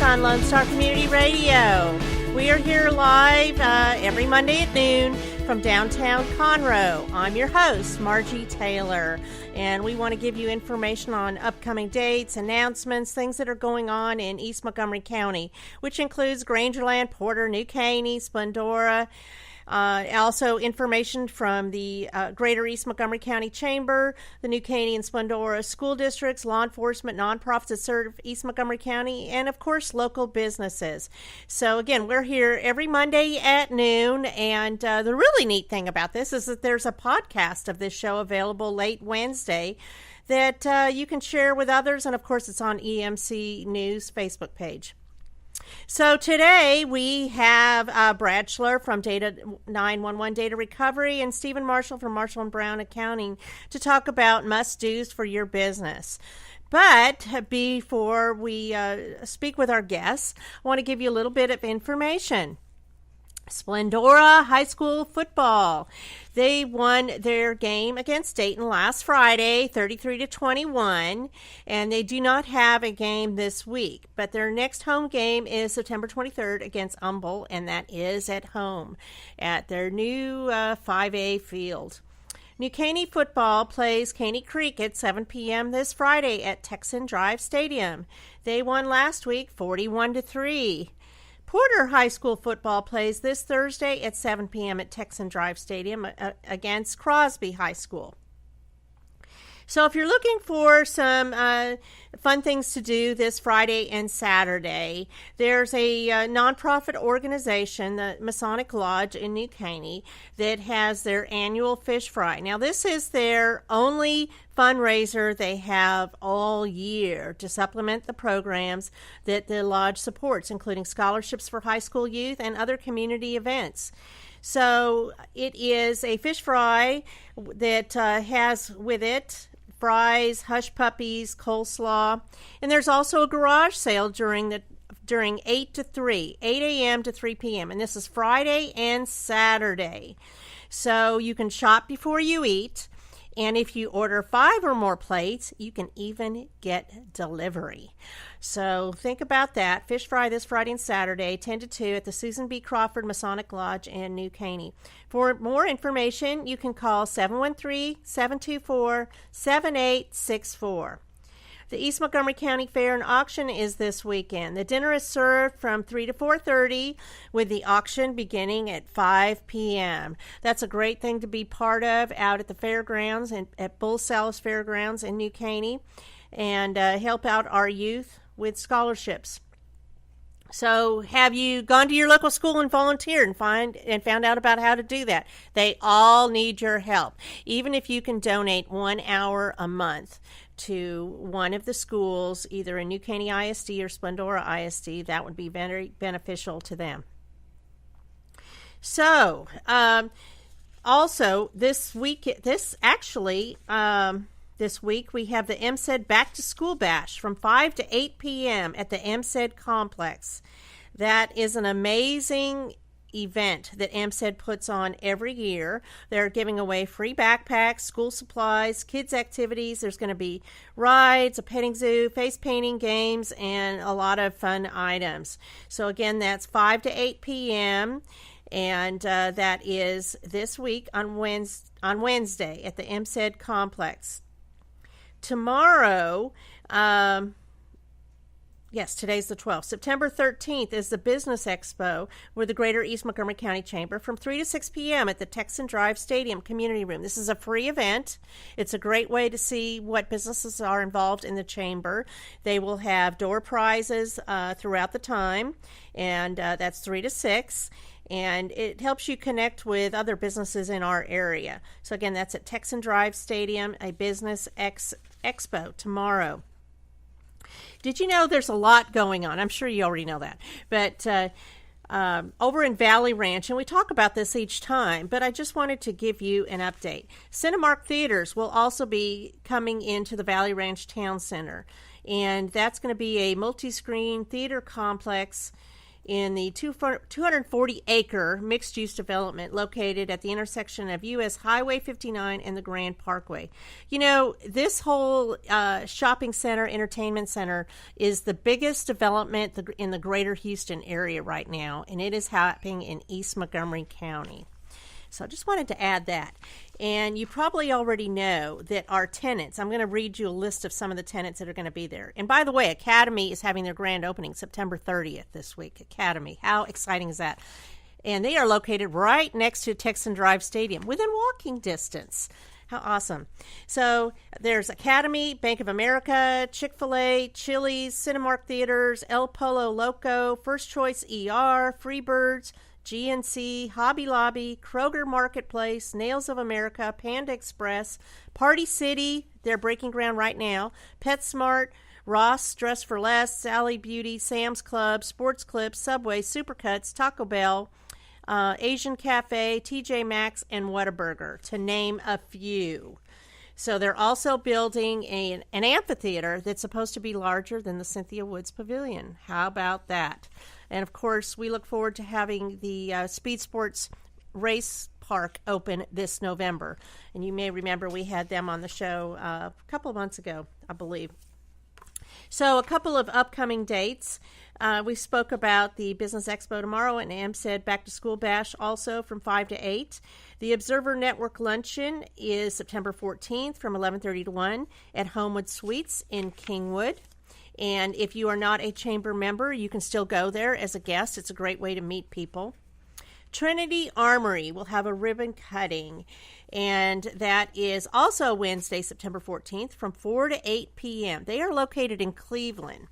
on Lone Star Community Radio. We are here live every Monday at noon from downtown Conroe. I'm your host, Margie Taylor, and we want to give you information on upcoming dates, announcements, things that are going on in East Montgomery County, which includes Grangerland, Porter, New Caney, Splendora. Also information from the Greater East Montgomery County Chamber, the New Caney and Splendora school districts, law enforcement, nonprofits that serve East Montgomery County, and of course local businesses. So again, we're here every Monday at noon, and the really neat thing about this is that there's a podcast of this show available late Wednesday that you can share with others, and of course it's on EMC News Facebook page. So today we have Brad Schler from Data 911 Data Recovery and Stephen Marshall from Marshall & Brown Accounting to talk about must-dos for your business. But before we speak with our guests, I want to give you a little bit of information. Splendora High School football. They won their game against Dayton last Friday, 33-21, and they do not have a game this week. But their next home game is September 23rd against Humble, and that is at home at their new 5A field. New Caney football plays Caney Creek at 7 p.m. this Friday at Texan Drive Stadium. They won last week 41-3. Porter High School football plays this Thursday at 7 p.m. at Texan Drive Stadium against Crosby High School. So if you're looking for some fun things to do this Friday and Saturday, there's a nonprofit organization, the Masonic Lodge in New Caney, that has their annual fish fry. Now, this is their only fundraiser they have all year to supplement the programs that the lodge supports, including scholarships for high school youth and other community events. So it is a fish fry that has with it fries, hush puppies, coleslaw, and there's also a garage sale during 8 a.m. to 3 p.m., and this is Friday and Saturday. So you can shop before you eat, and if you order 5 or more plates, you can even get delivery. So think about that. Fish fry this Friday and Saturday, 10 to 2 at the Susan B. Crawford Masonic Lodge in New Caney. For more information, you can call 713-724-7864. The East Montgomery County Fair and Auction is this weekend. The dinner is served from 3 to 4:30, with the auction beginning at 5 p.m. That's a great thing to be part of out at the fairgrounds and at Bull Salis Fairgrounds in New Caney, and help out our youth with scholarships. So have you gone to your local school and volunteered and found out about how to do that? They all need your help. Even if you can donate 1 hour a month to one of the schools, either in New Caney ISD or Splendora ISD, that would be very beneficial to them. So, also this week we have the MSED Back to School Bash from 5 to 8 p.m. at the MSED Complex. That is an amazing event that MSED puts on every year. They're giving away free backpacks, school supplies, kids' activities. There's going to be rides, a petting zoo, face painting games, and a lot of fun items. So again, that's 5 to 8 p.m., and that is this week on Wednesday at the MSED Complex. Tomorrow, today's the 12th. September 13th is the Business Expo with the Greater East Montgomery County Chamber from 3 to 6 p.m. at the Texan Drive Stadium Community Room. This is a free event. It's a great way to see what businesses are involved in the chamber. They will have door prizes throughout the time, and that's 3 to 6. And it helps you connect with other businesses in our area. So again, that's at Texan Drive Stadium, a Business Expo tomorrow. Did you know there's a lot going on? I'm sure you already know that. But over in Valley Ranch, and we talk about this each time, but I just wanted to give you an update. Cinemark Theaters will also be coming into the Valley Ranch Town Center. And that's going to be a multi-screen theater complex in the 240-acre mixed-use development located at the intersection of U.S. Highway 59 and the Grand Parkway. You know, this whole shopping center, entertainment center, is the biggest development in the greater Houston area right now, and it is happening in East Montgomery County. So I just wanted to add that. And you probably already know that our tenants, I'm going to read you a list of some of the tenants that are going to be there. And by the way, Academy is having their grand opening September 30th this week. Academy. How exciting is that? And they are located right next to Texan Drive Stadium, within walking distance. How awesome. So there's Academy, Bank of America, Chick-fil-A, Chili's, Cinemark Theaters, El Polo Loco, First Choice ER, Freebirds, GNC, Hobby Lobby, Kroger Marketplace, Nails of America, Panda Express, Party City, they're breaking ground right now, PetSmart, Ross, Dress for Less, Sally Beauty, Sam's Club, Sports Clips, Subway, Supercuts, Taco Bell, Asian Cafe, TJ Maxx, and Whataburger, to name a few. So they're also building an amphitheater that's supposed to be larger than the Cynthia Woods Pavilion. How about that? And, of course, we look forward to having the Speed Sports Race Park open this November. And you may remember we had them on the show a couple of months ago, I believe. So a couple of upcoming dates. We spoke about the Business Expo tomorrow and AMSED Back to School Bash also from 5 to 8. The Observer Network Luncheon is September 14th from 11:30 to 1 at Homewood Suites in Kingwood. And if you are not a chamber member, you can still go there as a guest. It's a great way to meet people. Trinity Armory will have a ribbon cutting, and that is also Wednesday, September 14th from 4 to 8 p.m. They are located in Cleveland.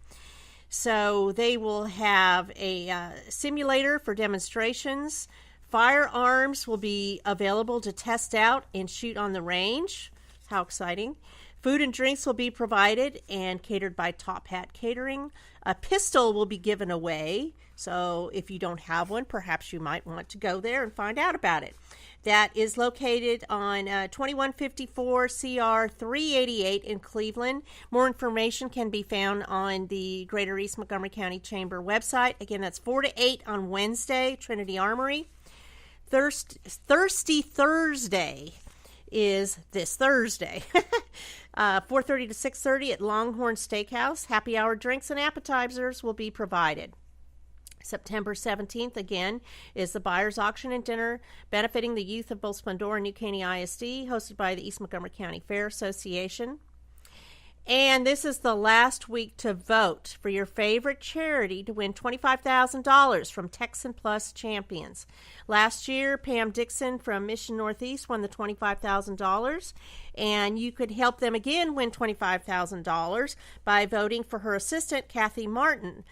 So they will have a simulator for demonstrations. Firearms will be available to test out and shoot on the range. How exciting. Food and drinks will be provided and catered by Top Hat Catering. A pistol will be given away. So if you don't have one, perhaps you might want to go there and find out about it. That is located on 2154 CR 388 in Cleveland. More information can be found on the Greater East Montgomery County Chamber website. Again, that's 4 to 8 on Wednesday, Trinity Armory. Thirsty Thursday is this Thursday. 4:30 to 6:30 at Longhorn Steakhouse. Happy hour drinks and appetizers will be provided. September 17th, again, is the Buyers Auction and Dinner benefiting the youth of both Splendora and New Caney ISD, hosted by the East Montgomery County Fair Association. And this is the last week to vote for your favorite charity to win $25,000 from Texan Plus Champions. Last year, Pam Dixon from Mission Northeast won the $25,000, and you could help them again win $25,000 by voting for her assistant, Kathy Martin.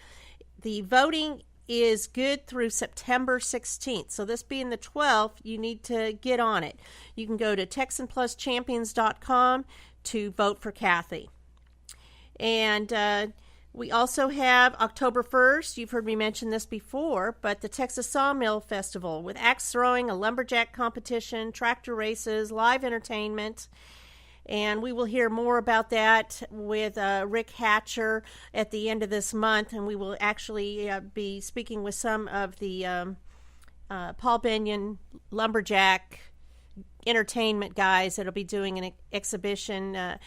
The voting is good through September 16th. So this being the 12th, you need to get on it. You can go to TexanPlusChampions.com to vote for Kathy. And we also have October 1st. You've heard me mention this before, but the Texas Sawmill Festival with axe throwing, a lumberjack competition, tractor races, live entertainment. And we will hear more about that with Rick Hatcher at the end of this month. And we will actually be speaking with some of the Paul Benyon lumberjack entertainment guys that will be doing an exhibition.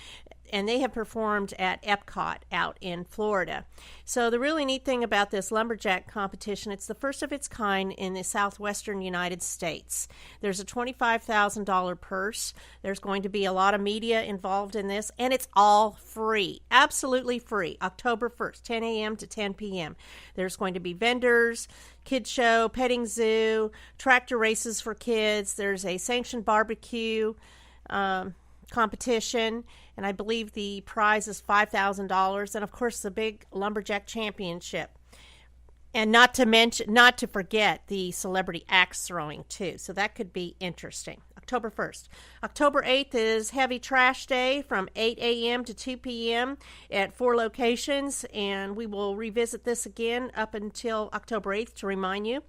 And they have performed at Epcot out in Florida. So the really neat thing about this lumberjack competition, it's the first of its kind in the southwestern United States. There's a $25,000 purse. There's going to be a lot of media involved in this, and it's all free, absolutely free, October 1st, 10 a.m. to 10 p.m. There's going to be vendors, kid show, petting zoo, tractor races for kids. There's a sanctioned barbecue competition, and I believe the prize is $5,000, and of course the big lumberjack championship, and not to forget the celebrity axe throwing too. So that could be interesting. October 1st. October 8th is Heavy Trash Day from 8 a.m. to 2 p.m. at 4 locations, and we will revisit this again up until October 8th to remind you.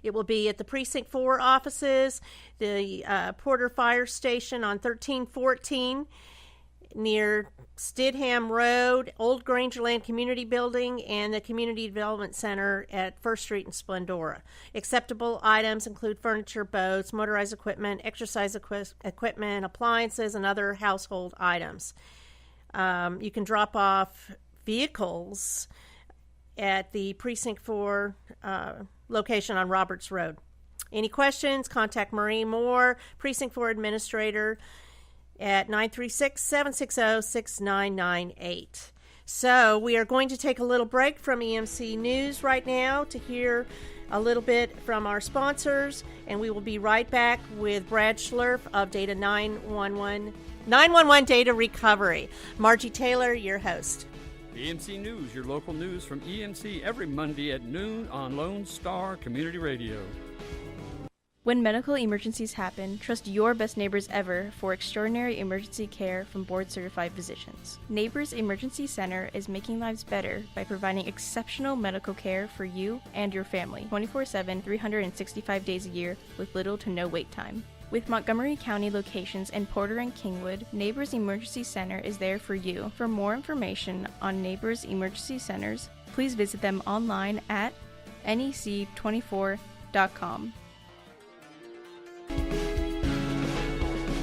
It will be at the Precinct 4 offices, the Porter Fire Station on 1314, near Stidham Road, Old Grangerland Community Building, and the Community Development Center at First Street in Splendora. Acceptable items include furniture, boats, motorized equipment, exercise equipment, appliances, and other household items. You can drop off vehicles at the Precinct 4 location on Roberts Road. Any questions? Contact Marie Moore, Precinct 4 Administrator, at 936-760-6998. So we are going to take a little break from EMC News right now to hear a little bit from our sponsors, and we will be right back with Brad Schlurf of Data 911 Data Recovery. Margie Taylor, your host. EMC News, your local news from EMC every Monday at noon on Lone Star Community Radio. When medical emergencies happen, trust your best neighbors ever for extraordinary emergency care from board-certified physicians. Neighbors Emergency Center is making lives better by providing exceptional medical care for you and your family, 24/7, 365 days a year, with little to no wait time. With Montgomery County locations in Porter and Kingwood, Neighbors Emergency Center is there for you. For more information on Neighbors Emergency Centers, please visit them online at nec24.com.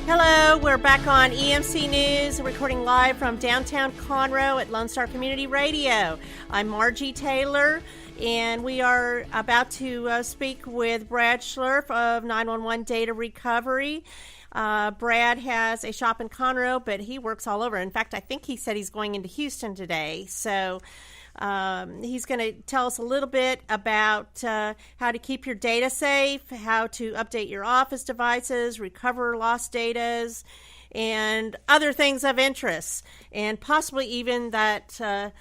Hello, we're back on EMC News, recording live from downtown Conroe at Lone Star Community Radio. I'm Margie Taylor, and we are about to speak with Brad Schlurf of 911 Data Recovery. Brad has a shop in Conroe, but he works all over. In fact, I think he said he's going into Houston today. So he's going to tell us a little bit about how to keep your data safe, how to update your office devices, recover lost data, and other things of interest, and possibly even that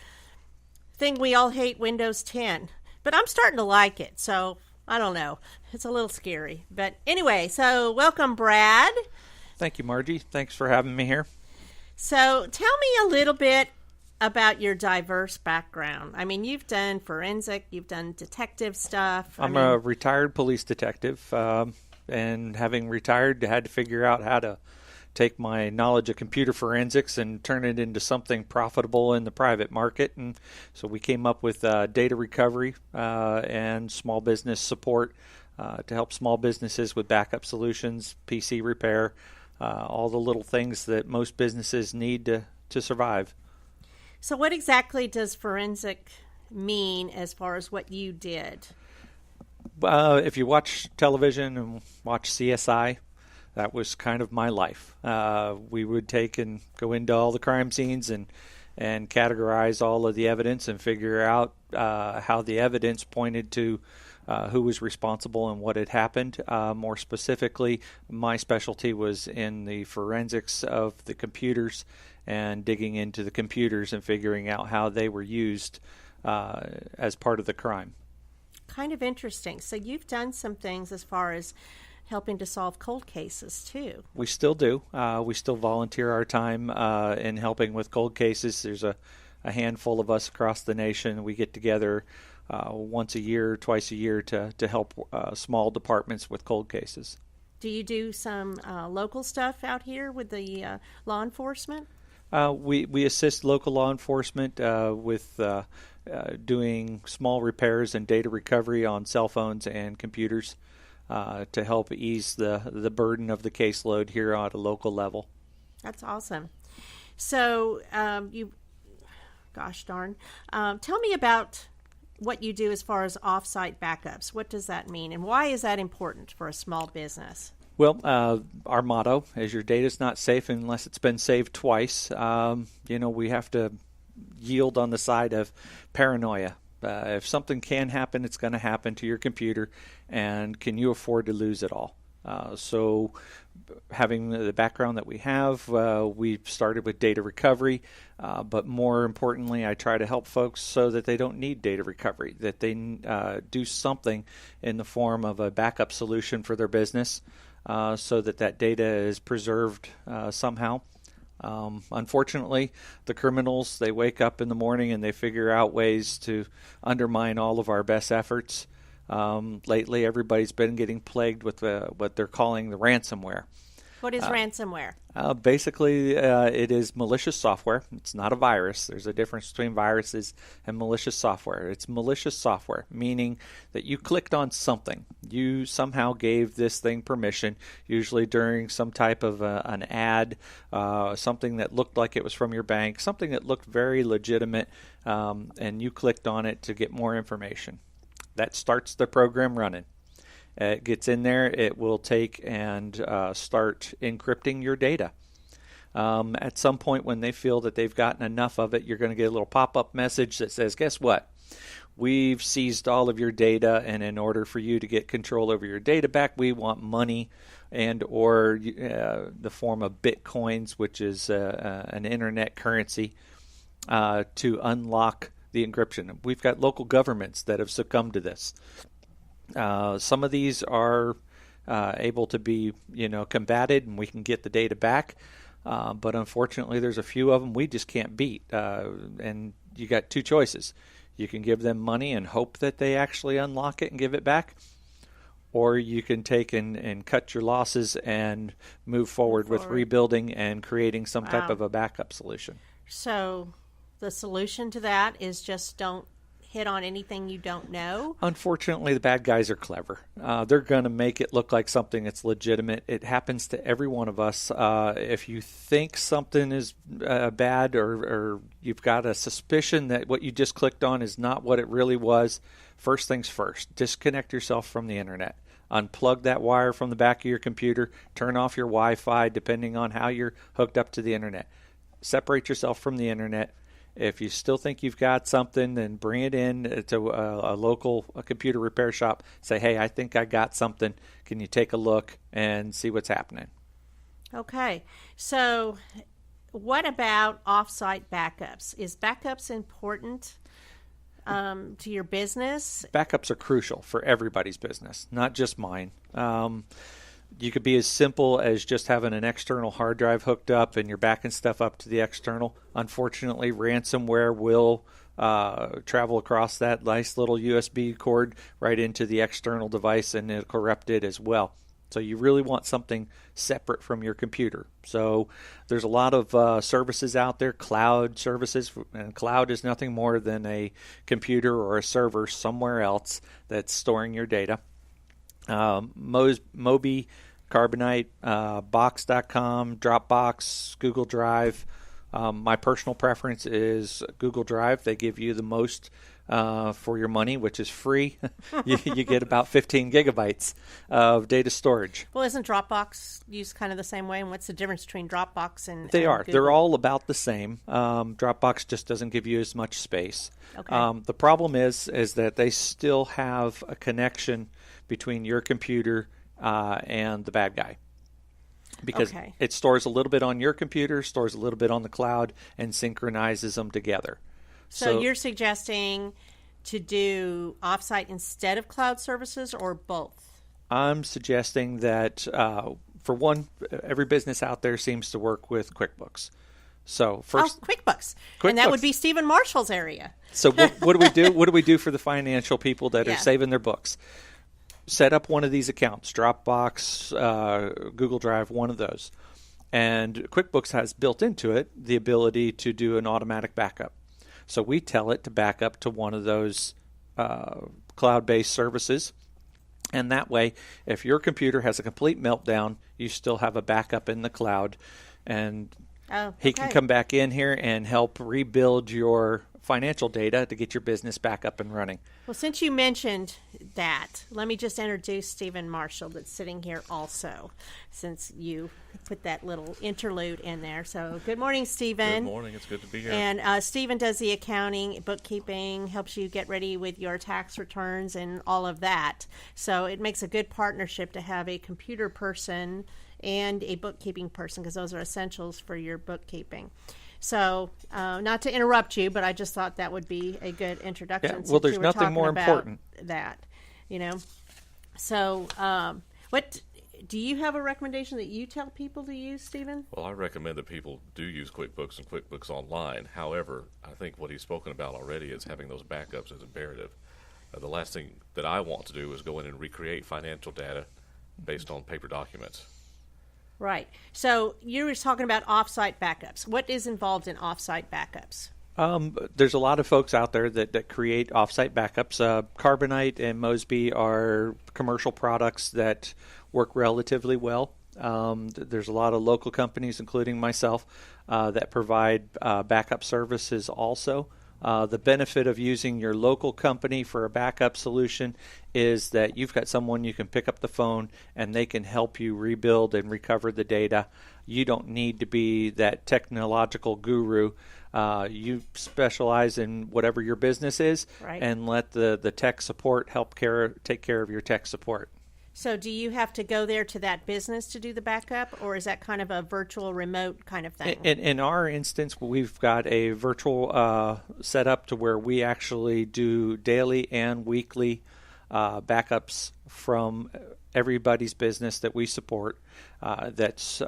thing we all hate, Windows 10. But I'm starting to like it, so I don't know. It's a little scary. But anyway, so welcome, Brad. Thank you, Margie. Thanks for having me here. So tell me a little bit about your diverse background. I mean, you've done forensic, you've done detective stuff. I'm a retired police detective, and having retired, I had to figure out how to take my knowledge of computer forensics and turn it into something profitable in the private market. And so we came up with data recovery and small business support to help small businesses with backup solutions, PC repair, all the little things that most businesses need to survive. So what exactly does forensic mean as far as what you did? If you watch television and watch CSI, that was kind of my life. We would take and go into all the crime scenes and categorize all of the evidence and figure out how the evidence pointed to who was responsible and what had happened. More specifically, my specialty was in the forensics of the computers and digging into the computers and figuring out how they were used as part of the crime. Kind of interesting. So you've done some things as far as helping to solve cold cases, too. We still do. We still volunteer our time in helping with cold cases. There's a handful of us across the nation. We get together once a year, twice a year to help small departments with cold cases. Do you do some local stuff out here with the law enforcement? We assist local law enforcement with doing small repairs and data recovery on cell phones and computers to help ease the burden of the caseload here at a local level. That's awesome. So gosh darn, tell me about what you do as far as off-site backups. What does that mean, and why is that important for a small business? Well, our motto is your data's not safe unless it's been saved twice. We have to yield on the side of paranoia. If something can happen, it's going to happen to your computer, and can you afford to lose it all? So having the background that we have, we've started with data recovery, but more importantly, I try to help folks so that they don't need data recovery, that they do something in the form of a backup solution for their business so that data is preserved somehow. Unfortunately, the criminals, they wake up in the morning and they figure out ways to undermine all of our best efforts. Lately, everybody's been getting plagued with what they're calling the ransomware. What is ransomware? Basically, it is malicious software. It's not a virus. There's a difference between viruses and malicious software. It's malicious software, meaning that you clicked on something. You somehow gave this thing permission, usually during some type of an ad, something that looked like it was from your bank, something that looked very legitimate, and you clicked on it to get more information. That starts the program running. It gets in there, it will take and start encrypting your data. At some point when they feel that they've gotten enough of it, you're going to get a little pop-up message that says, guess what? We've seized all of your data, and in order for you to get control over your data back, we want money and or the form of bitcoins, which is an internet currency, to unlock the encryption. We've got local governments that have succumbed to this. Some of these are able to be, combated, and we can get the data back. But unfortunately, there's a few of them we just can't beat. And you got two choices. You can give them money and hope that they actually unlock it and give it back, or you can take and cut your losses and move forward with rebuilding and creating some type of a backup solution. So the solution to that is just don't hit on anything you don't know? Unfortunately, the bad guys are clever. They're going to make it look like something that's legitimate. It happens to every one of us. If you think something is bad or you've got a suspicion that what you just clicked on is not what it really was, first things first, disconnect yourself from the internet. Unplug that wire from the back of your computer. Turn off your Wi-Fi, depending on how you're hooked up to the internet. Separate yourself from the internet. If you still think you've got something, then bring it in to a local computer repair shop. Say, hey, I think I got something. Can you take a look and see what's happening? Okay. So what about off-site backups? Is backups important to your business? Backups are crucial for everybody's business, not just mine. You could be as simple as just having an external hard drive hooked up and you're backing stuff up to the external. Unfortunately, ransomware will travel across that nice little USB cord right into the external device, and it'll corrupt it as well. So you really want something separate from your computer. So there's a lot of services out there, cloud services, and cloud is nothing more than a computer or a server somewhere else that's storing your data. Mobi, Carbonite, Box.com, Dropbox, Google Drive. My personal preference is Google Drive. They give you the most for your money, which is free. you get about 15 gigabytes of data storage. Well, isn't Dropbox used kind of the same way? And what's the difference between Dropbox and They are. Google? They're all about the same. Dropbox just doesn't give you as much space. Okay. The problem is that they still have a connection between your computer and the bad guy. Because it stores a little bit on your computer, stores a little bit on the cloud, and synchronizes them together. So you're suggesting to do offsite instead of cloud services, or both? I'm suggesting that, for one, every business out there seems to work with Quickbooks. So first, Quickbooks. And that would be Stephen Marshall's area. So what do we do? What do we do for the financial people that are saving their books? Set up one of these accounts, Dropbox, Google Drive, one of those. And QuickBooks has built into it the ability to do an automatic backup. So we tell it to back up to one of those cloud-based services. And that way, if your computer has a complete meltdown, you still have a backup in the cloud. And he can come back in here and help rebuild your financial data to get your business back up and running. Well, since you mentioned that, let me just introduce Stephen Marshall that's sitting here also, since you put that little interlude in there. So good morning, Stephen. Good morning. It's good to be here. And Stephen does the accounting, bookkeeping, helps you get ready with your tax returns and all of that. So it makes a good partnership to have a computer person and a bookkeeping person, because those are essentials for your bookkeeping. So, not to interrupt you, but I just thought that would be a good introduction. Yeah, well, there's nothing more important. That, So, what do you have a recommendation that you tell people to use, Stephen? Well, I recommend that people do use QuickBooks and QuickBooks Online. However, I think what he's spoken about already is having those backups as imperative. The last thing that I want to do is go in and recreate financial data based on paper documents. Right. So you were talking about off-site backups. What is involved in off-site backups? There's a lot of folks out there that create off-site backups. Carbonite and Mosby are commercial products that work relatively well. There's a lot of local companies, including myself, that provide backup services also. The benefit of using your local company for a backup solution is that you've got someone you can pick up the phone and they can help you rebuild and recover the data. You don't need to be that technological guru. You specialize in whatever your business is, right, and let the tech support take care of your tech support. So do you have to go there to that business to do the backup, or is that kind of a virtual remote kind of thing? In our instance, we've got a virtual setup to where we actually do daily and weekly backups from everybody's business that we support. That's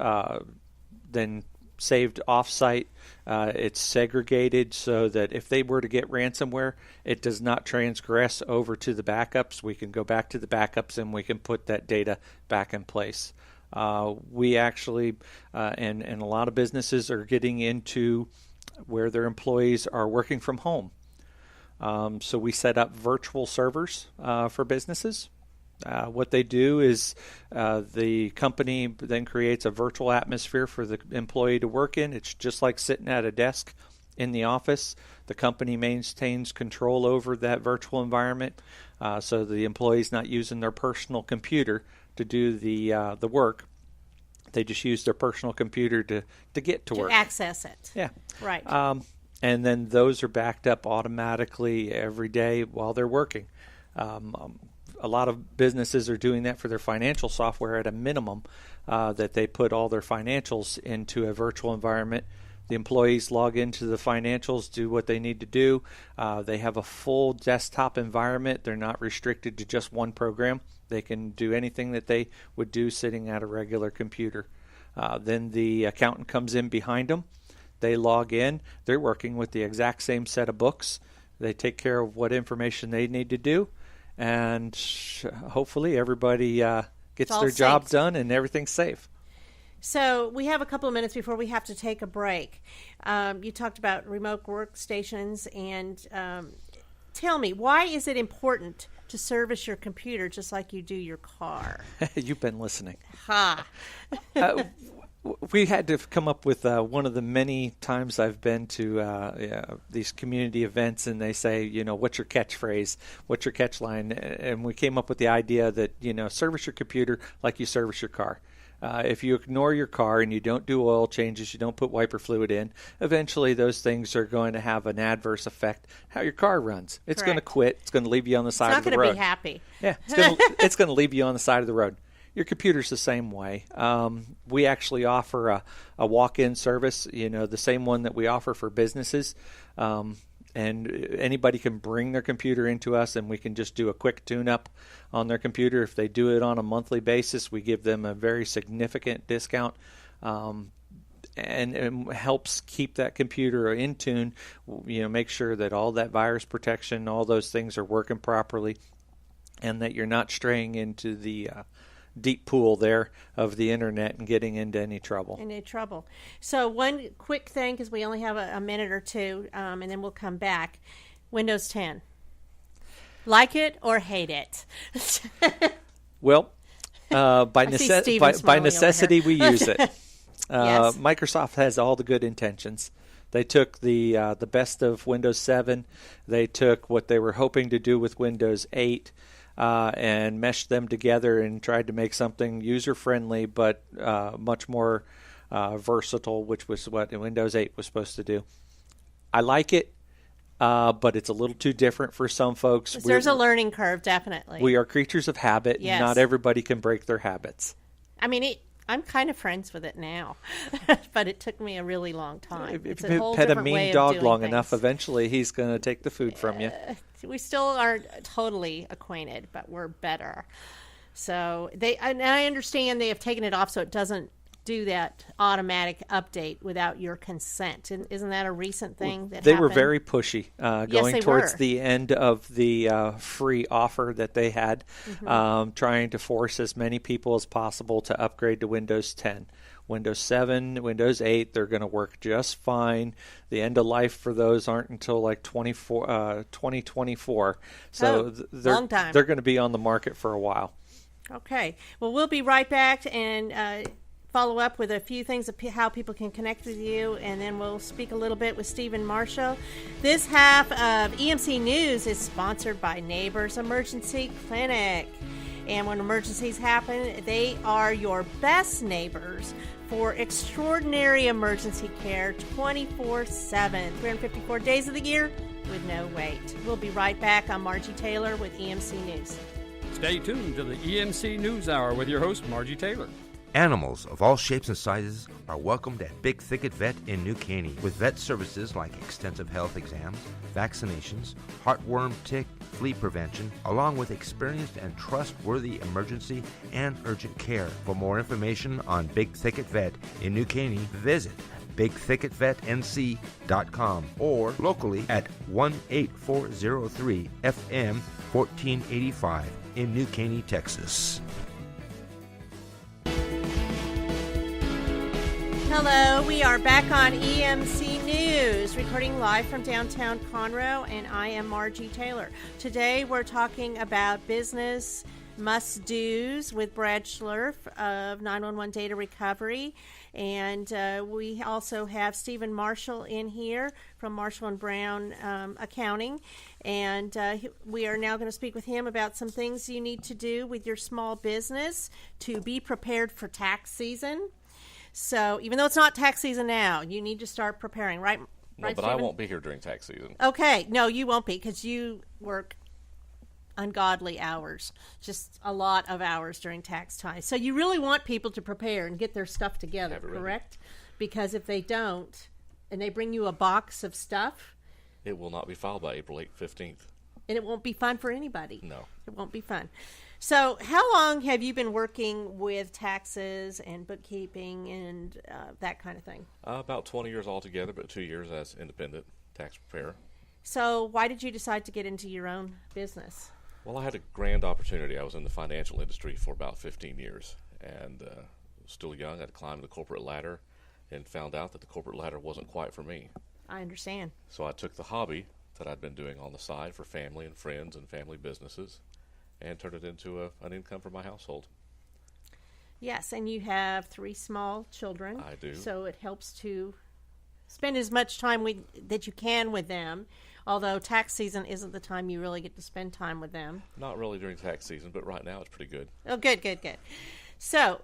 then saved off-site. It's segregated so that if they were to get ransomware, it does not transgress over to the backups. We can go back to the backups and we can put that data back in place. We actually, and a lot of businesses are getting into where their employees are working from home. So we set up virtual servers for businesses. What they do is the company then creates a virtual atmosphere for the employee to work in. It's just like sitting at a desk in the office. The company maintains control over that virtual environment, so the employee's not using their personal computer to do the work. They just use their personal computer to get to work. To access it. Yeah. Right. And then those are backed up automatically every day while they're working. A lot of businesses are doing that for their financial software at a minimum, that they put all their financials into a virtual environment. The employees log into the financials, do what they need to do. They have a full desktop environment. They're not restricted to just one program. They can do anything that they would do sitting at a regular computer. Then the accountant comes in behind them. They log in. They're working with the exact same set of books. They take care of what information they need to do. And hopefully everybody gets their job done and everything's safe. So we have a couple of minutes before we have to take a break. You talked about remote workstations, and tell me, why is it important to service your computer just like you do your car? You've been listening. Ha! We had to come up with one of the many times I've been to these community events, and they say, what's your catchphrase? What's your catch line? And we came up with the idea that, service your computer like you service your car. If you ignore your car and you don't do oil changes, you don't put wiper fluid in, eventually those things are going to have an adverse effect how your car runs. It's going to quit. It's going to leave you on the side of the road. It's not going to be happy. Yeah, it's going to leave you on the side of the road. Your computer's the same way. We actually offer a walk-in service, the same one that we offer for businesses. And anybody can bring their computer into us, and we can just do a quick tune-up on their computer. If they do it on a monthly basis, we give them a very significant discount, and it helps keep that computer in tune. Make sure that all that virus protection, all those things are working properly, and that you're not straying into the deep pool there of the internet and getting into any trouble. So one quick thing, because we only have a minute or two, and then we'll come back. Windows 10. Like it or hate it? Well, by necessity we use it. Yes. Microsoft has all the good intentions. They took the best of Windows 7. They took what they were hoping to do with Windows 8. And meshed them together and tried to make something user-friendly but much more versatile, which was what Windows 8 was supposed to do. I like it, but it's a little too different for some folks. There's a learning curve, definitely. We are creatures of habit. Yes. Not everybody can break their habits. I mean, I'm kind of friends with it now, but it took me a really long time. If you pet a mean dog long enough, eventually he's going to take the food from you. We still aren't totally acquainted, but we're better. So and I understand they have taken it off so it doesn't do that automatic update without your consent. Isn't that a recent thing that They happened? were very pushy going they towards were. the end of the free offer that they had, trying to force as many people as possible to upgrade to Windows 10. Windows 7, Windows 8, they're going to work just fine. The end of life for those aren't until like 2024. So long time. They're going to be on the market for a while. Okay. Well, we'll be right back and follow up with a few things of how people can connect with you, and then we'll speak a little bit with Stephen Marshall. This half of EMC News is sponsored by Neighbors Emergency Clinic. And when emergencies happen, they are your best neighbors for extraordinary emergency care 24/7, 354 days of the year with no wait. We'll be right back. I'm Margie Taylor with EMC News. Stay tuned to the EMC News Hour with your host, Margie Taylor. Animals of all shapes and sizes are welcomed at Big Thicket Vet in New Caney with vet services like extensive health exams, vaccinations, heartworm, tick, flea prevention, along with experienced and trustworthy emergency and urgent care. For more information on Big Thicket Vet in New Caney, visit bigthicketvetnc.com or locally at 18403 FM 1485 in New Caney, Texas. Hello, we are back on EMC News, recording live from downtown Conroe, and I am Margie Taylor. Today we're talking about business must-dos with Brad Schlurf of 911 Data Recovery, and we also have Stephen Marshall in here from Marshall & Brown Accounting, and we are now going to speak with him about some things you need to do with your small business to be prepared for tax season. So even though it's not tax season now, you need to start preparing, right? No, right, but Stephen? I won't be here during tax season. Okay. No, you won't be because you work ungodly hours, just a lot of hours during tax time. So you really want people to prepare and get their stuff together, Have it ready. correct? Because if they don't, and they bring you a box of stuff, It will not be filed by April 15th. and it won't be fun for anybody. No. It won't be fun. So how long have you been working with taxes and bookkeeping and that kind of thing? About 20 years altogether, but 2 years as independent tax preparer. So why did you decide to get into your own business? Well, I had a grand opportunity. I was in the financial industry for about 15 years and still young. I'd climbed the corporate ladder and found out that the corporate ladder wasn't quite for me. I understand. So I took the hobby that I'd been doing on the side for family and friends and family businesses and turned it into an income for my household. Yes, and you have 3 small children. I do. So it helps to spend as much time that you can with them, although tax season isn't the time you really get to spend time with them. Not really during tax season, but right now it's pretty good. Oh, good. So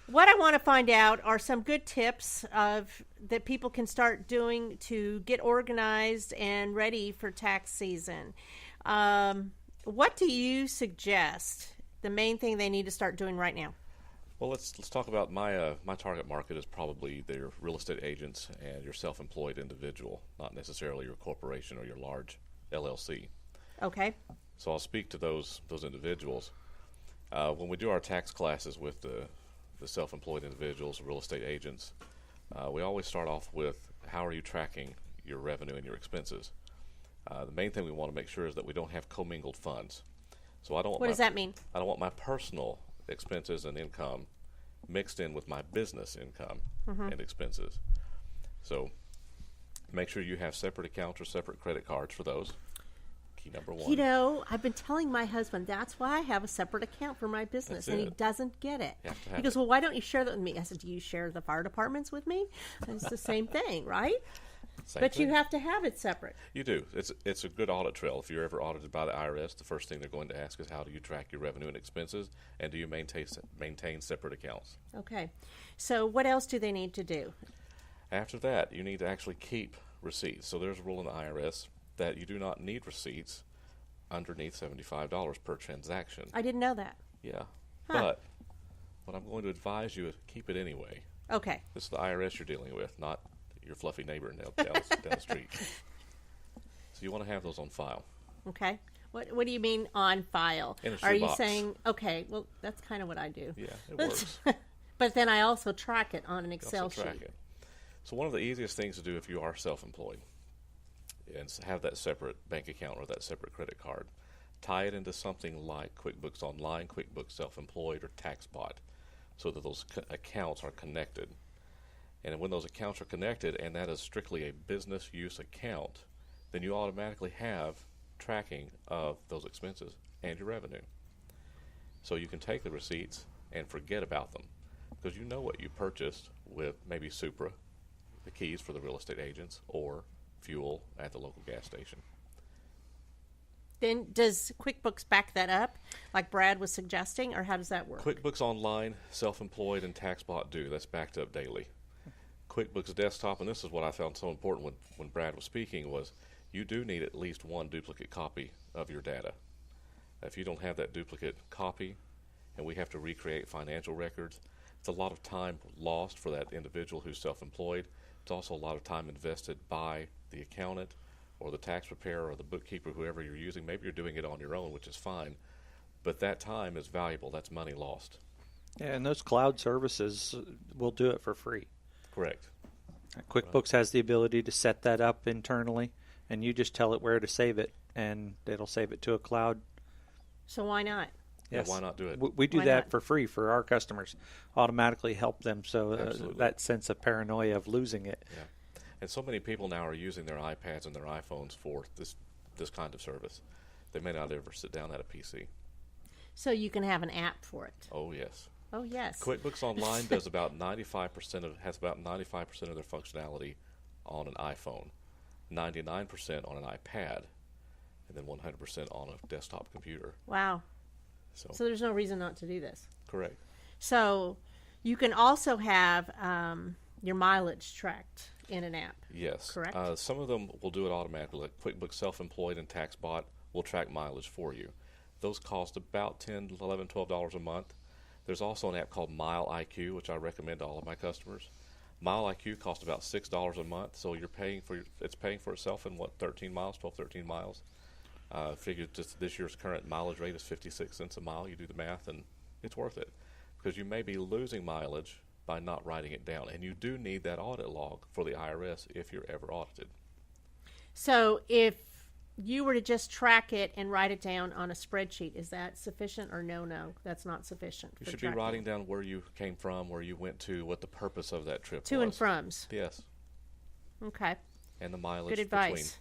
what I want to find out are some good tips that people can start doing to get organized and ready for tax season. What do you suggest the main thing they need to start doing right now? Well, let's talk about my target market is probably their real estate agents and your self-employed individual, not necessarily your corporation or your large LLC. Okay. So I'll speak to those individuals. When we do our tax classes with the self-employed individuals, real estate agents, we always start off with how are you tracking your revenue and your expenses. The main thing we want to make sure is that we don't have commingled funds. So I don't want What does that mean? I don't want my personal expenses and income mixed in with my business income and expenses. So make sure you have separate accounts or separate credit cards for those. Key number 1. You know, I've been telling my husband that's why I have a separate account for my business, That's and he it. doesn't get it. You have to have He goes, it. well, why don't you share that with me? I said, do you share the fire departments with me? And it's the same thing, right? Same But thing. you have to have it separate. You do. It's a good audit trail. If you're ever audited by the IRS, the first thing they're going to ask is how do you track your revenue and expenses, and do you maintain separate accounts. Okay. So what else do they need to do? After that, you need to actually keep receipts. So there's a rule in the IRS that you do not need receipts underneath $75 per transaction. I didn't know that. Yeah. Huh. But what I'm going to advise you is keep it anyway. Okay. This is the IRS you're dealing with, not your fluffy neighbor down the street. So you want to have those on file. Okay. What do you mean on file? In a Are you shoebox. saying, okay, well, that's kind of what I do. Yeah, it works. But then I also track it on an You Excel also track sheet. it. So one of the easiest things to do if you are self-employed and have that separate bank account or that separate credit card, tie it into something like QuickBooks Online, QuickBooks Self-Employed, or TaxBot, so that those accounts are connected. And when those accounts are connected, and that is strictly a business use account, then you automatically have tracking of those expenses and your revenue. So you can take the receipts and forget about them, because you know what you purchased with maybe Supra, the keys for the real estate agents, or fuel at the local gas station. Then does QuickBooks back that up, like Brad was suggesting, or how does that work? QuickBooks Online, Self-Employed, and TaxBot do. That's backed up daily. QuickBooks Desktop, and this is what I found so important when Brad was speaking, was you do need at least one duplicate copy of your data. If you don't have that duplicate copy, and we have to recreate financial records, it's a lot of time lost for that individual who's self-employed. It's also a lot of time invested by the accountant or the tax preparer or the bookkeeper, whoever you're using. Maybe you're doing it on your own, which is fine, but that time is valuable. That's money lost. Yeah, and those cloud services will do it for free. Correct. QuickBooks has the ability to set that up internally, and you just tell it where to save it, and it'll save it to a cloud. So why not? Yes. Yeah, why not do it? We do Why that not? for free for our customers, automatically help them, so Absolutely. that sense of paranoia of losing it. Yeah. And so many people now are using their iPads and their iPhones for this kind of service. They may not ever sit down at a PC. So you can have an app for it. Oh, yes. Oh, yes. QuickBooks Online does about 95% of their functionality on an iPhone, 99% on an iPad, and then 100% on a desktop computer. Wow. So So there's no reason not to do this. correct. So you can also have your mileage tracked in an app. Yes. Correct. Some of them will do it automatically. Like QuickBooks Self-Employed and TaxBot will track mileage for you. Those cost about $10, $11, $12 a month. There's also an app called Mile IQ, which I recommend to all of my customers. Mile IQ costs about $6 a month, so you're paying for it's paying for itself in 13 miles. Figure just this year's current mileage rate is 56 cents a mile. You do the math, and it's worth it, because you may be losing mileage by not writing it down, and you do need that audit log for the IRS if you're ever audited. So if you were to just track it and write it down on a spreadsheet, is that sufficient or no, that's not sufficient? You for should tracking? be writing down where you came from, where you went to, what the purpose of that trip To was. and froms. Yes, Okay. and the mileage Good between. advice.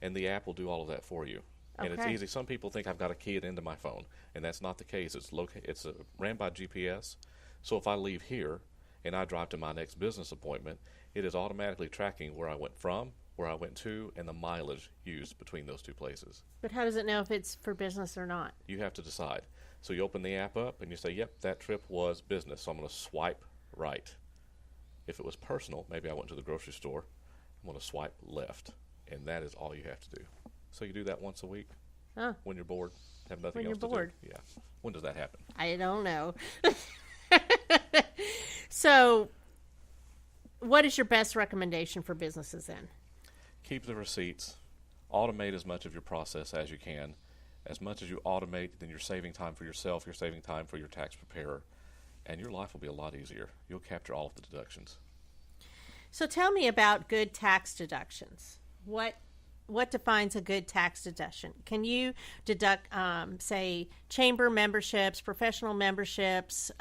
And the app will do all of that for you. And it's Okay. easy. Some people think I've got to key it into my phone, and that's not the case. It's ran by GPS. So if I leave here and I drive to my next business appointment, it is automatically tracking where I went from, where I went to, and the mileage used between those two places. But how does it know if it's for business or not? You have to decide. So you open the app up and you say, yep, that trip was business, so I'm going to swipe right. If it was personal, maybe I went to the grocery store, I'm going to swipe left. And that is all you have to do. So you do that once a week Huh. when you're bored, have nothing When else you're to bored. do. Yeah. When does that happen? I don't know. So what is your best recommendation for businesses then? Keep the receipts. Automate as much of your process as you can. As much as you automate, then you're saving time for yourself, you're saving time for your tax preparer, and your life will be a lot easier. You'll capture all of the deductions. So tell me about good tax deductions. What defines a good tax deduction? Can you deduct, say, chamber memberships, professional memberships,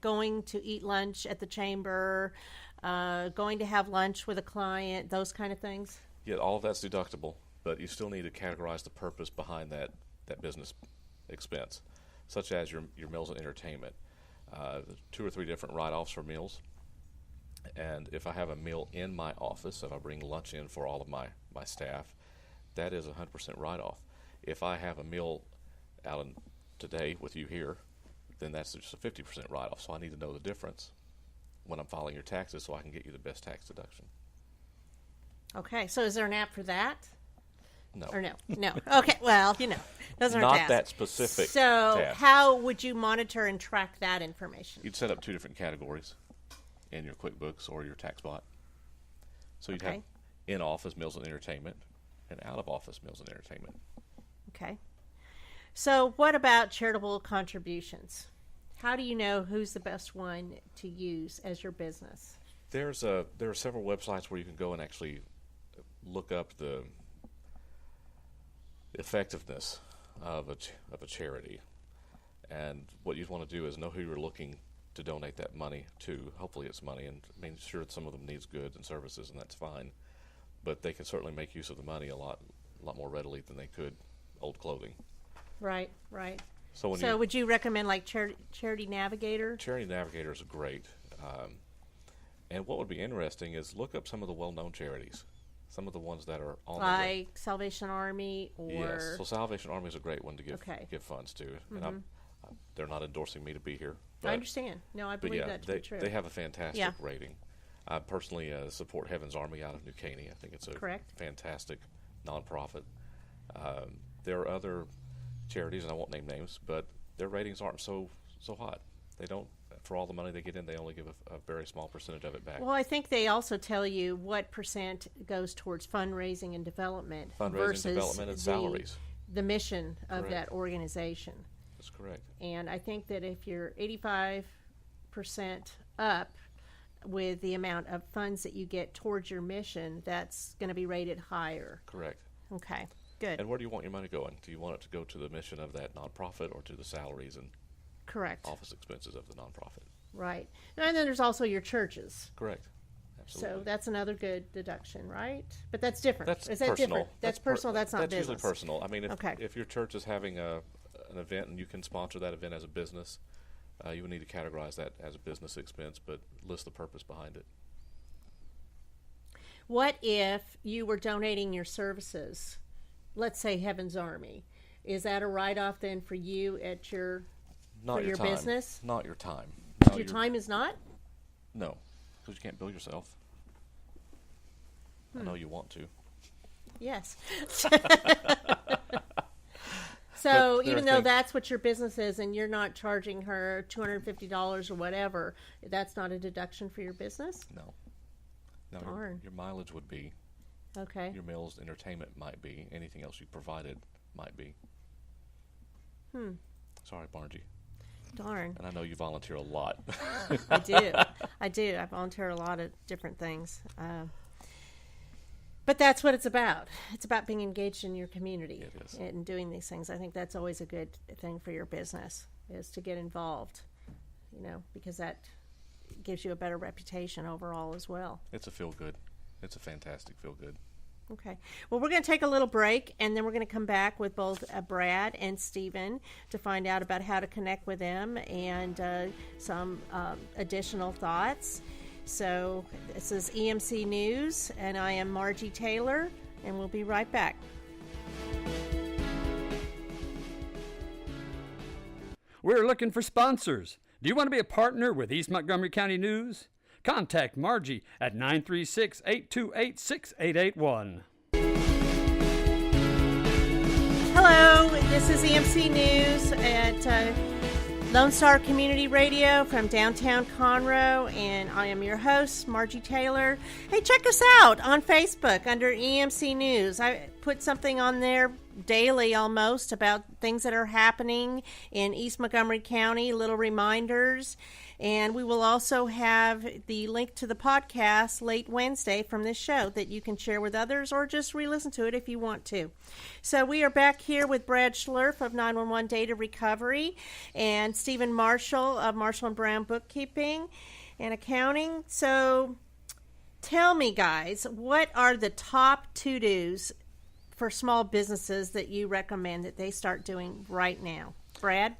going to eat lunch at the chamber, going to have lunch with a client, those kind of things? Yet all of that's deductible, but you still need to categorize the purpose behind that business expense, such as your meals and entertainment. 2 or 3 different write-offs for meals. And if I have a meal in my office, if I bring lunch in for all of my staff, that is 100% write-off. If I have a meal out today with you here, then that's just a 50% write-off. So I need to know the difference when I'm filing your taxes so I can get you the best tax deduction. Okay, so is there an app for that? No. Or no? No. Okay, well, those are Not tasks. that specific So task. how would you monitor and track that information? You'd set up 2 different categories in your QuickBooks or your TaxBot. So you'd have Okay. in-office meals and entertainment and out-of-office meals and entertainment. Okay. So what about charitable contributions? How do you know who's the best one to use as your business? There are several websites where you can go and actually look up the effectiveness of a charity, and what you'd want to do is know who you're looking to donate that money to. Hopefully it's money, and I mean, sure, some of them needs goods and services, and that's fine, but they can certainly make use of the money a lot more readily than they could old clothing. Right. So would you recommend like Charity Navigator? Charity Navigator is great, and what would be interesting is look up some of the well-known charities, some of the ones that are on like Salvation Army or yes. So Salvation Army is a great one to give funds to, and they're not endorsing me to be here. But, I understand. No, I believe that to be true. They have a fantastic rating. I personally support Heaven's Army out of New Caney. I think it's a fantastic nonprofit. There are other charities, and I won't name names, but their ratings aren't so hot. They don't. For all the money they get in, they only give a very small percentage of it back. Well, I think they also tell you what percent goes towards fundraising and development versus development and salaries. The mission of that organization. That's correct. And I think that if you're 85% up with the amount of funds that you get towards your mission, that's going to be rated higher. Correct. Okay, good. And where do you want your money going? Do you want it to go to the mission of that nonprofit or to the salaries and office expenses of the nonprofit? Right. And then there's also your churches. Correct. Absolutely. So that's another good deduction, right? But that's different. That's Is that personal. different? That's personal. That's not business. That's usually personal. I mean, if your church is having an event and you can sponsor that event as a business, you would need to categorize that as a business expense, but list the purpose behind it. What if you were donating your services? Let's say Heaven's Army. Is that a write-off then for you at your business? Not your time. No, your time is not? No, because you can't bill yourself. I know you want to. Yes. So even though that's what your business is and you're not charging her $250 or whatever, that's not a deduction for your business? No. No, Darn. Your mileage would be. Okay. Your meals, entertainment might be. Anything else you provided might be. Sorry, Margie. Darn. And I know you volunteer a lot. I do. I volunteer a lot of different things. But that's what it's about. It's about being engaged in your community and doing these things. I think that's always a good thing for your business, is to get involved, because that gives you a better reputation overall as well. It's a feel-good. It's a fantastic feel-good. Okay. Well, we're going to take a little break, and then we're going to come back with both Brad and Stephen to find out about how to connect with them and some additional thoughts. So this is EMC News, and I am Margie Taylor, and we'll be right back. We're looking for sponsors. Do you want to be a partner with East Montgomery County News? Contact Margie at 936-828-6881. Hello, this is EMC News at Lone Star Community Radio from downtown Conroe, and I am your host, Margie Taylor. Hey, check us out on Facebook under EMC News. I put something on there daily almost about things that are happening in East Montgomery County, little reminders. And we will also have the link to the podcast late Wednesday from this show that you can share with others or just re-listen to it if you want to. So we are back here with Brad Schlurf of 911 Data Recovery and Stephen Marshall of Marshall & Brown Bookkeeping and Accounting. So tell me, guys, what are the top to-dos for small businesses that you recommend that they start doing right now? Brad?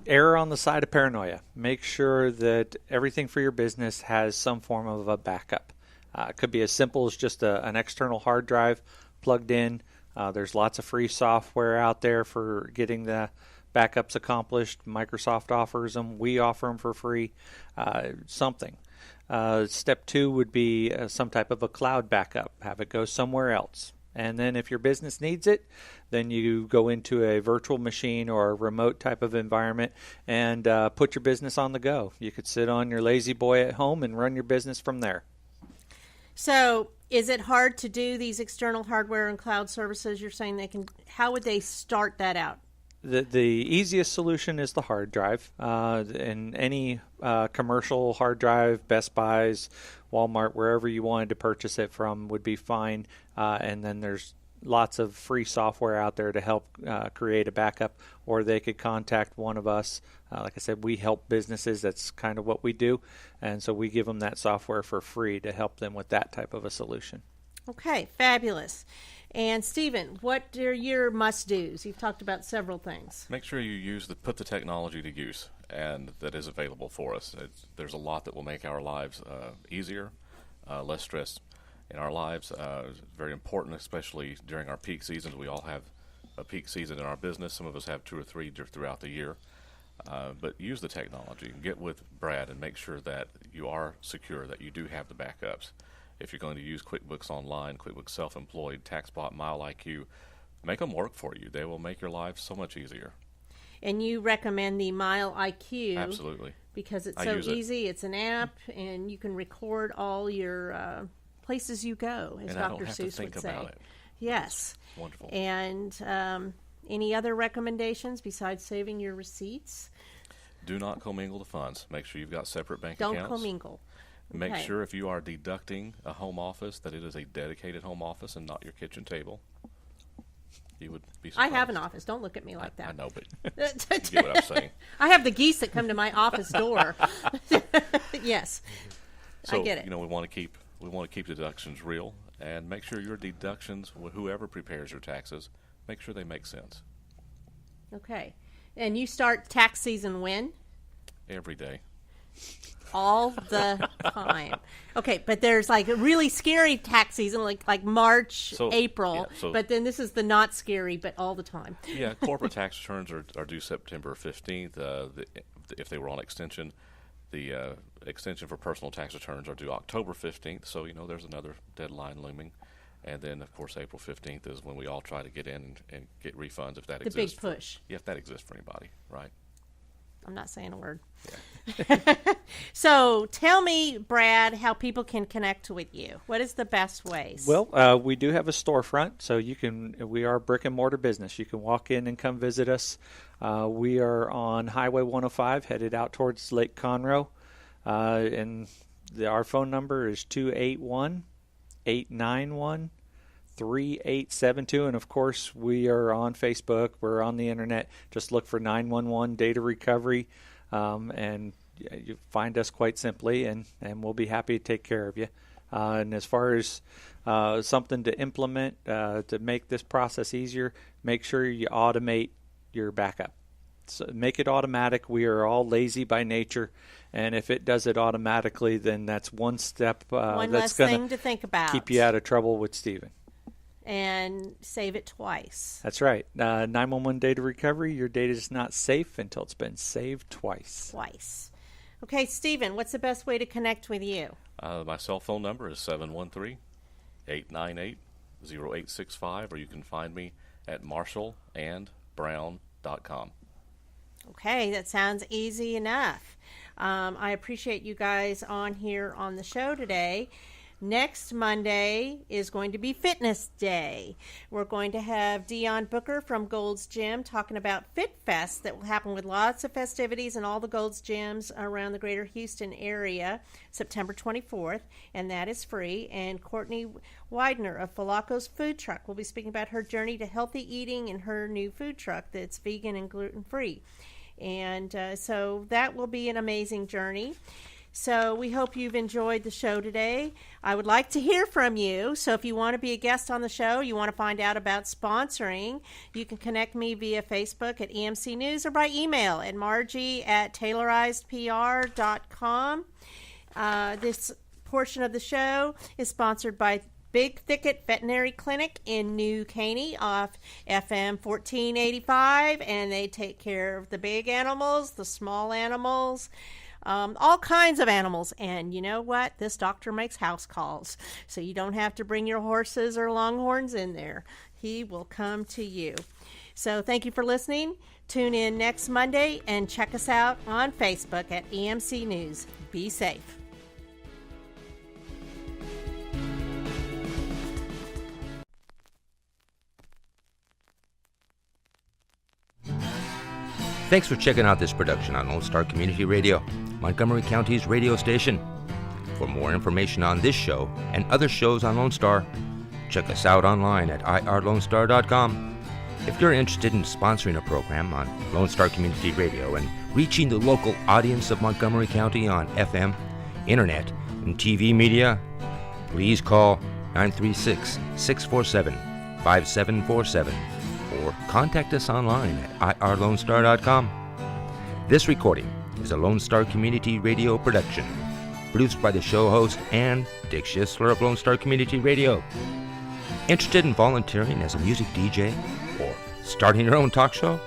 Err on the side of paranoia. Make sure that everything for your business has some form of a backup. It could be as simple as just an external hard drive plugged in. There's lots of free software out there for getting the backups accomplished. Microsoft offers them. We offer them for free. Something. Step 2 would be some type of a cloud backup. Have it go somewhere else. And then if your business needs it, then you go into a virtual machine or a remote type of environment and put your business on the go. You could sit on your lazy boy at home and run your business from there. So is it hard to do these external hardware and cloud services? You're saying how would they start that out? The easiest solution is the hard drive. And any commercial hard drive, Best Buys, Walmart, wherever you wanted to purchase it from would be fine. And then there's lots of free software out there to help create a backup, or they could contact one of us. Like I said, we help businesses. That's kind of what we do. And so we give them that software for free to help them with that type of a solution. Okay, fabulous. And Stephen, what are your must-dos? You've talked about several things. Make sure you put the technology to use, and that is available for us. There's a lot that will make our lives easier, less stress in our lives. It's very important, especially during our peak seasons. We all have a peak season in our business. Some of us have 2 or 3 throughout the year. But use the technology. Get with Brad and make sure that you are secure, that you do have the backups. If you're going to use QuickBooks Online, QuickBooks Self-Employed, TaxBot, MileIQ, make them work for you. They will make your life so much easier. And you recommend the MileIQ. Absolutely. Because it's so easy. It's an app, and you can record all your places you go, as and Dr. I don't have Seuss to think would say. about it. Yes. It's wonderful. And any other recommendations besides saving your receipts? Do not commingle the funds. Make sure you've got separate bank Don't accounts. commingle. Make Okay. sure if you are deducting a home office that it is a dedicated home office and not your kitchen table. You would be surprised. I have an office. Don't look at me like that. I know, but you get what I'm saying. I have the geese that come to my office door. Yes, So, I get it. we want to keep deductions real, and make sure your deductions, whoever prepares your taxes, make sure they make sense. Okay. And you start tax season when? Every day. All the time. Okay, but there's like a really scary tax season, like March, April. Yeah, but then this is the not scary, but all the time. Yeah, corporate tax returns are due September 15th. If they were on extension, the extension for personal tax returns are due October 15th. So, there's another deadline looming. And then, of course, April 15th is when we all try to get in and get refunds if that exists. The big push. If that exists for anybody, right? I'm not saying a word. Yeah. So tell me, Brad, how people can connect with you. What is the best ways? Well, we do have a storefront, so we are a brick and mortar business. You can walk in and come visit us. We are on Highway 105 headed out towards Lake Conroe. And our phone number is 281-891-3872. And of course, we are on Facebook. We're on the internet. Just look for 911 Data Recovery, and you find us quite simply, and we'll be happy to take care of you. And as far as something to implement to make this process easier, make sure you automate your backup. So make it automatic. We are all lazy by nature, and if it does it automatically, then that's one step one that's less going thing to think about. keep you out of trouble with Stephen. And save it twice. That's right. 911 Data Recovery. Your data is not safe until it's been saved twice. Okay, Stephen, what's the best way to connect with you? My cell phone number is 713-898-0865, or you can find me at marshallandbrown.com. Okay, that sounds easy enough. I appreciate you guys on here on the show today. Next Monday is going to be Fitness Day. We're going to have Dion Booker from Gold's Gym talking about Fit Fest that will happen with lots of festivities in all the Gold's Gyms around the greater Houston area, September 24th, and that is free. And Courtney Widener of Falaco's Food Truck will be speaking about her journey to healthy eating and her new food truck that's vegan and gluten-free. And so that will be an amazing journey. So we hope you've enjoyed the show today. I would like to hear from you. So if you want to be a guest on the show, you want to find out about sponsoring, you can connect me via Facebook at EMC News or by email at margie@taylorizedpr.com. This portion of the show is sponsored by Big Thicket Veterinary Clinic in New Caney off FM 1485, and they take care of the big animals, the small animals, all kinds of animals. And you know what? This doctor makes house calls, so you don't have to bring your horses or longhorns in there. He will come to you. So thank you for listening. Tune in next Monday and check us out on Facebook at EMC News. Be safe. Thanks for checking out this production on Lone Star Community Radio, Montgomery County's radio station. For more information on this show and other shows on Lone Star, check us out online at irlonestar.com. If you're interested in sponsoring a program on Lone Star Community Radio and reaching the local audience of Montgomery County on FM, internet, and TV media, please call 936-647-5747 or contact us online at irlonestar.com. This recording is a Lone Star Community Radio production, produced by the show host and Dick Schisler of Lone Star Community Radio. Interested in volunteering as a music DJ or starting your own talk show?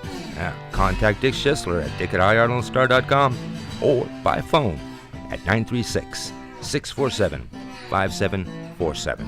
Contact Dick Schisler at dick@irlonestar.com or by phone at 936-647-5747.